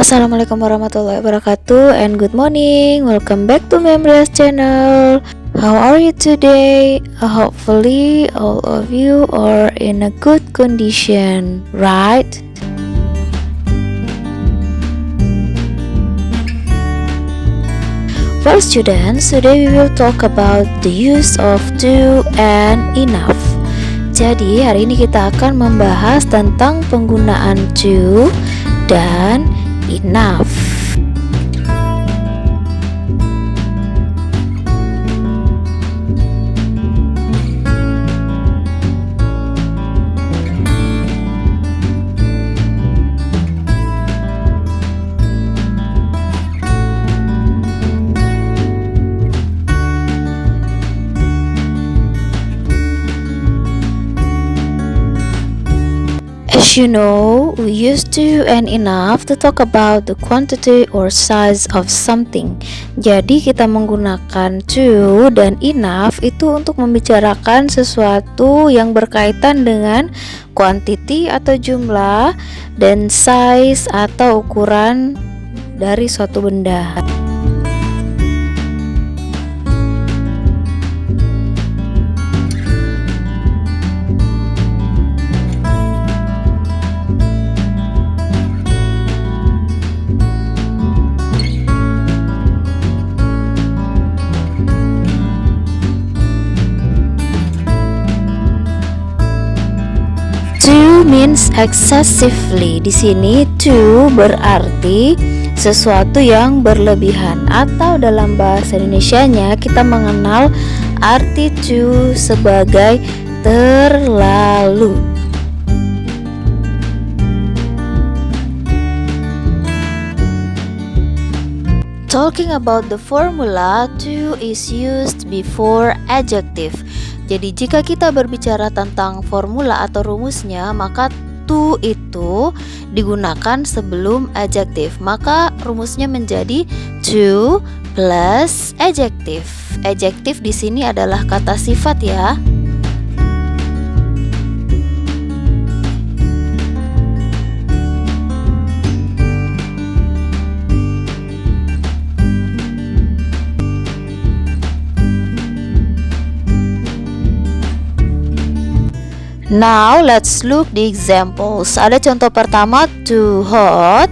Assalamualaikum warahmatullahi wabarakatuh, and good morning. Welcome back to Memrias channel. How are you today? Hopefully all of you are in a good condition, right? For students, today we will talk about the use of to and enough. Jadi hari ini kita akan membahas tentang penggunaan to dan enough. As you know, we use to and enough to talk about the quantity or size of something. Jadi kita menggunakan to dan enough itu untuk membicarakan sesuatu yang berkaitan dengan quantity atau jumlah dan size atau ukuran dari suatu benda. To means excessively. Di sini to berarti sesuatu yang berlebihan, atau dalam bahasa Indonesianya kita mengenal arti to sebagai terlalu. Talking about the formula, to is used before adjective. Jadi jika kita berbicara tentang formula atau rumusnya, maka to itu digunakan sebelum adjective. Maka rumusnya menjadi to plus adjective. Adjective di sini adalah kata sifat ya. Now let's look the examples. Ada contoh pertama, too hot.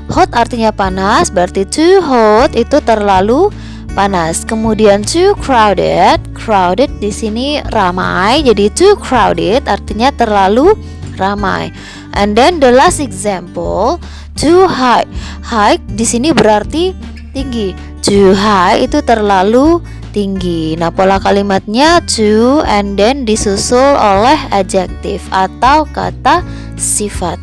Hot artinya panas, berarti too hot itu terlalu panas. Kemudian too crowded. Crowded di sini ramai, jadi too crowded artinya terlalu ramai. And then the last example, too high. High di sini berarti tinggi. Too high itu terlalu tinggi. Nah, pola kalimatnya to and then disusul oleh adjektif atau kata sifat.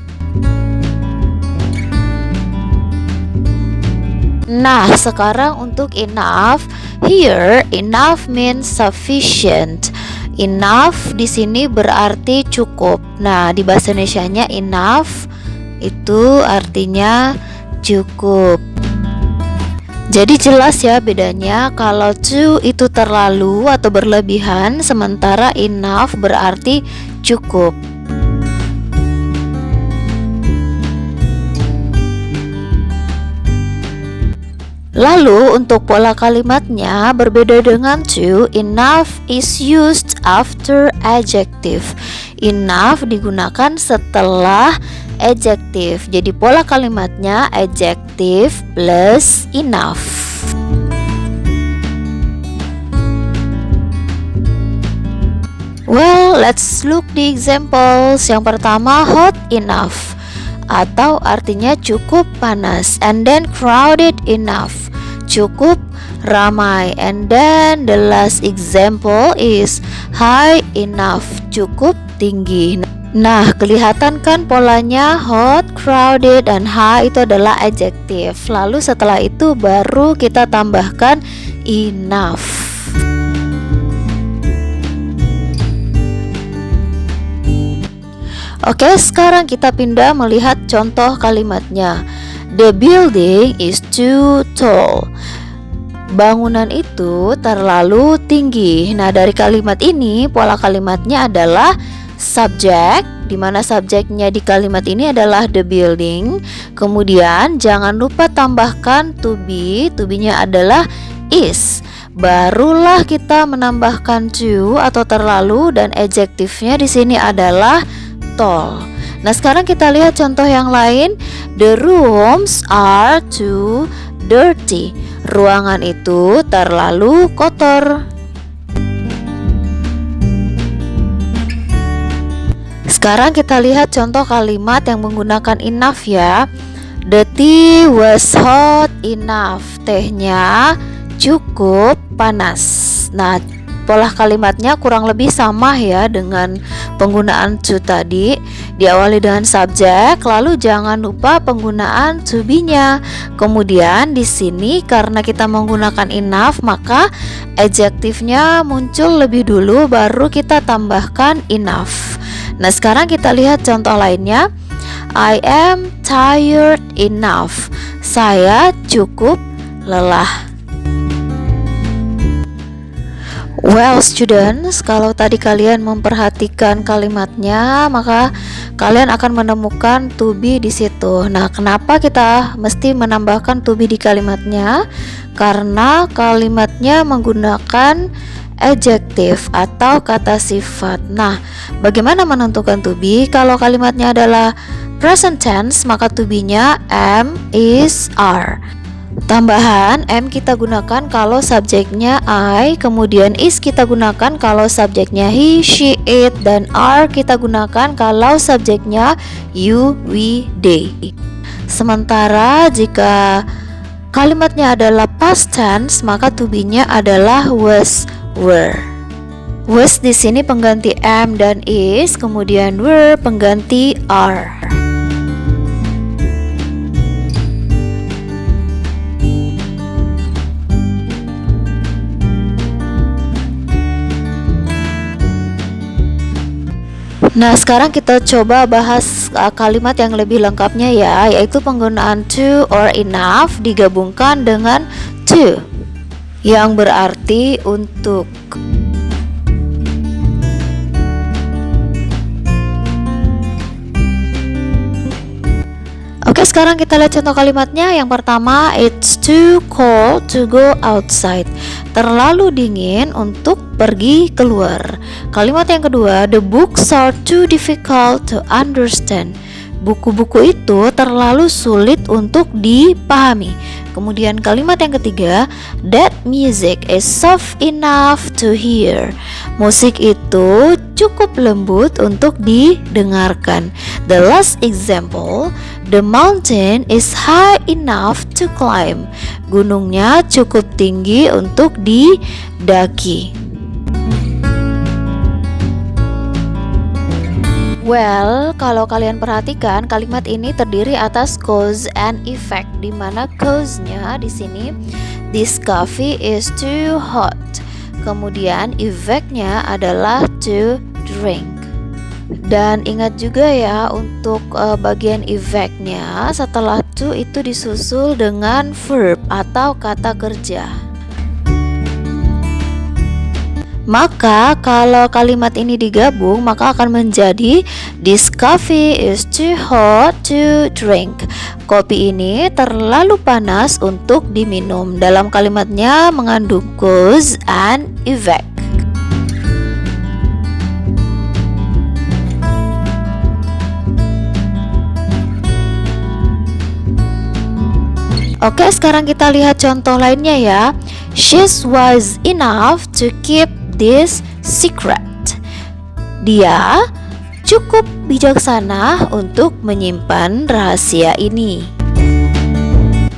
Nah, sekarang untuk enough. Here, enough means sufficient. Enough di sini berarti cukup. Nah, di bahasa Indonesianya enough itu artinya cukup. Jadi jelas ya bedanya, kalau to itu terlalu atau berlebihan, sementara enough berarti cukup. Lalu untuk pola kalimatnya berbeda dengan to, enough is used after adjective. Enough digunakan setelah adjective. Jadi pola kalimatnya adjective plus enough. Well, let's look the examples. Yang pertama, hot enough atau artinya cukup panas, and then crowded enough, cukup ramai, and then the last example is high enough, cukup tinggi. Nah, kelihatan kan polanya, hot, crowded, dan high itu adalah adjektif. Lalu setelah itu baru kita tambahkan enough. Oke, sekarang kita pindah melihat contoh kalimatnya. The building is too tall. Bangunan itu terlalu tinggi. Nah, dari kalimat ini pola kalimatnya adalah subject, di mana subjeknya di kalimat ini adalah the building. Kemudian jangan lupa tambahkan to be, to be-nya adalah is. Barulah kita menambahkan to atau terlalu, dan adjektifnya di sini adalah tall. Nah, sekarang kita lihat contoh yang lain. The rooms are too dirty. Ruangan itu terlalu kotor. Sekarang kita lihat contoh kalimat yang menggunakan enough ya. The tea was hot enough. Tehnya cukup panas. Nah, pola kalimatnya kurang lebih sama ya dengan penggunaan to tadi. Diawali dengan subjek, lalu jangan lupa penggunaan to be-nya. Kemudian di sini karena kita menggunakan enough, maka adjektifnya muncul lebih dulu baru kita tambahkan enough. Nah, sekarang kita lihat contoh lainnya. I am tired enough. Saya cukup lelah. Well students, kalau tadi kalian memperhatikan kalimatnya, maka kalian akan menemukan to be di situ. Nah, kenapa kita mesti menambahkan to be di kalimatnya? Karena kalimatnya menggunakan adjektif atau kata sifat. Nah, bagaimana menentukan to be? Kalau kalimatnya adalah present tense, maka to be-nya am, is, are. Tambahan am kita gunakan kalau subjeknya I, kemudian is kita gunakan kalau subjeknya he, she, it, dan are kita gunakan kalau subjeknya you, we, they. Sementara jika kalimatnya adalah past tense, maka to be-nya adalah was, were. Was di sini pengganti am dan is, kemudian were pengganti are. Nah, sekarang kita coba bahas kalimat yang lebih lengkapnya ya, yaitu penggunaan to or enough digabungkan dengan to, yang berarti untuk. Oke, sekarang kita lihat contoh kalimatnya. Yang pertama, it's too cold to go outside. Terlalu dingin untuk pergi keluar. Kalimat yang kedua, the books are too difficult to understand. Buku-buku itu terlalu sulit untuk dipahami. Kemudian kalimat yang ketiga, that music is soft enough to hear. Musik itu cukup lembut untuk didengarkan. The last example, the mountain is high enough to climb. Gunungnya cukup tinggi untuk didaki. Well, kalau kalian perhatikan kalimat ini terdiri atas cause and effect, di mana cause-nya di sini this coffee is too hot. Kemudian effect-nya adalah to drink. Dan ingat juga ya untuk bagian effect-nya setelah to itu disusul dengan verb atau kata kerja. Maka kalau kalimat ini digabung maka akan menjadi this coffee is too hot to drink. Kopi ini terlalu panas untuk diminum. Dalam kalimatnya mengandung cause and effect. Oke, sekarang kita lihat contoh lainnya ya. She's wise enough to keep this secret. Dia cukup bijaksana untuk menyimpan rahasia ini.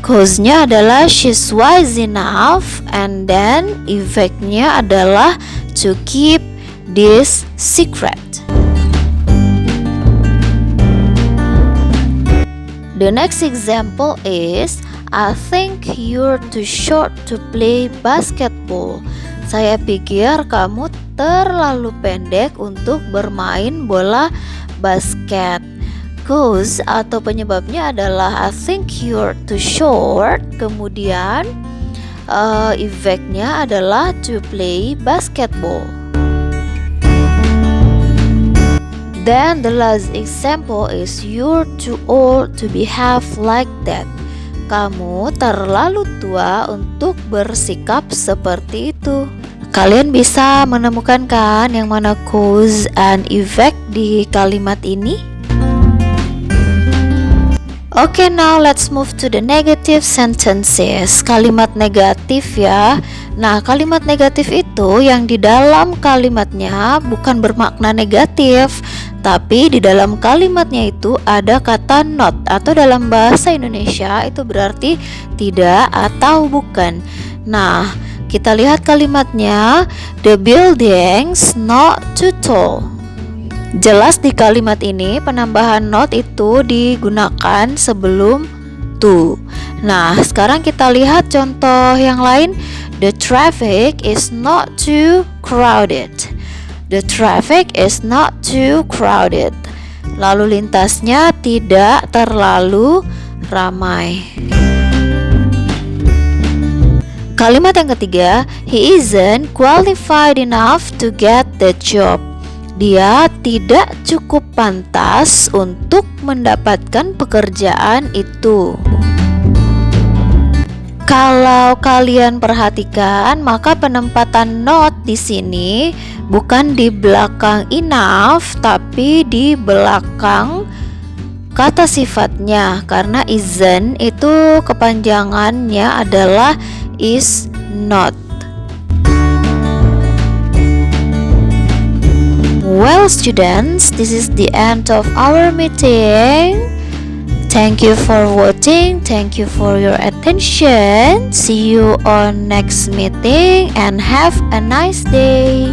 Cause-nya adalah she's wise enough, and then effect-nya adalah to keep this secret. The next example is, I think you're too short to play basketball. Saya pikir kamu terlalu pendek untuk bermain bola basket. Cause atau penyebabnya adalah I think you're too short. Kemudian effect-nya adalah to play basketball. Then the last example is you're too old to behave like that. Kamu terlalu tua untuk bersikap seperti itu. Kalian bisa menemukan kan yang mana cause and effect di kalimat ini? Okay, now let's move to the negative sentences. Kalimat negatif ya. Nah, kalimat negatif itu yang di dalam kalimatnya bukan bermakna negatif, tapi di dalam kalimatnya itu ada kata not, atau dalam bahasa Indonesia itu berarti tidak atau bukan. Nah, kita lihat kalimatnya, the building's not too tall. Jelas di kalimat ini penambahan not itu digunakan sebelum to. Nah, sekarang kita lihat contoh yang lain. The traffic is not too crowded. The traffic is not too crowded. Lalu lintasnya tidak terlalu ramai. Kalimat yang ketiga, he isn't qualified enough to get the job. Dia tidak cukup pantas untuk mendapatkan pekerjaan itu. Kalau kalian perhatikan, maka penempatan not di sini bukan di belakang enough, tapi di belakang kata sifatnya. Karena isn't itu kepanjangannya adalah is not. Well students, this is the end of our meeting. Thank you for watching. Thank you for your attention. See you on next meeting and have a nice day.